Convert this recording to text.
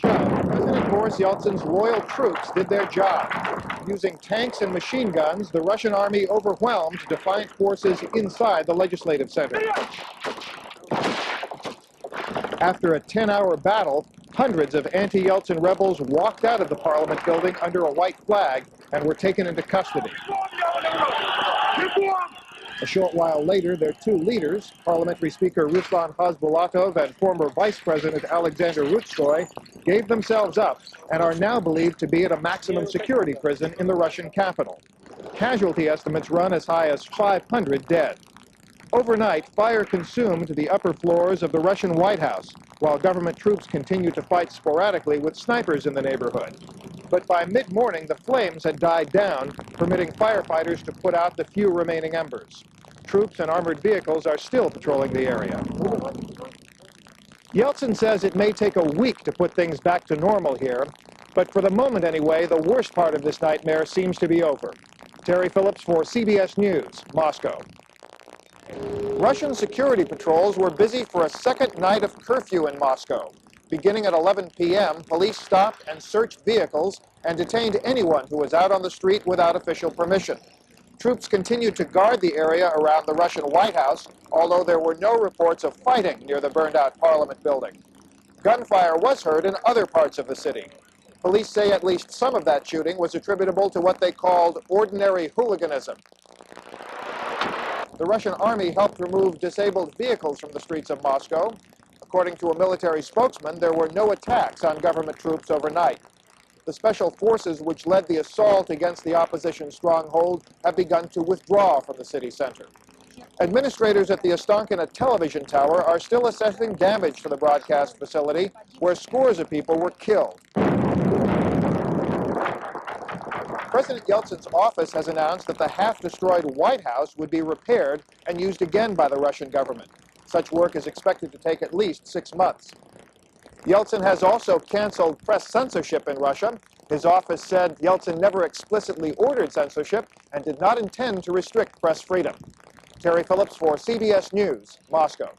shove, President Boris Yeltsin's loyal troops did their job. Using tanks and machine guns, the Russian army overwhelmed defiant forces inside the legislative center. After a 10-hour battle, hundreds of anti-Yeltsin rebels walked out of the parliament building under a white flag and were taken into custody. A short while later, their two leaders, Parliamentary Speaker Ruslan Khasbulatov and former Vice President Alexander Rutskoy, gave themselves up and are now believed to be at a maximum security prison in the Russian capital. Casualty estimates run as high as 500 dead. Overnight, fire consumed the upper floors of the Russian White House, while government troops continued to fight sporadically with snipers in the neighborhood. But by mid-morning, the flames had died down, permitting firefighters to put out the few remaining embers. Troops and armored vehicles are still patrolling the area. Yeltsin says it may take a week to put things back to normal here, but for the moment anyway, the worst part of this nightmare seems to be over. Terry Phillips for CBS News, Moscow. Russian security patrols were busy for a second night of curfew in Moscow. Beginning at 11 p.m., police stopped and searched vehicles and detained anyone who was out on the street without official permission. Troops continued to guard the area around the Russian White House, although there were no reports of fighting near the burned-out Parliament building. Gunfire was heard in other parts of the city. Police say at least some of that shooting was attributable to what they called ordinary hooliganism. The Russian army helped remove disabled vehicles from the streets of Moscow. According to a military spokesman, there were no attacks on government troops overnight. The special forces which led the assault against the opposition stronghold have begun to withdraw from the city center. Administrators at the Ostankino television tower are still assessing damage to the broadcast facility, where scores of people were killed. President Yeltsin's office has announced that the half-destroyed White House would be repaired and used again by the Russian government. Such work is expected to take at least 6 months. Yeltsin has also canceled press censorship in Russia. His office said Yeltsin never explicitly ordered censorship and did not intend to restrict press freedom. Terry Phillips for CBS News, Moscow.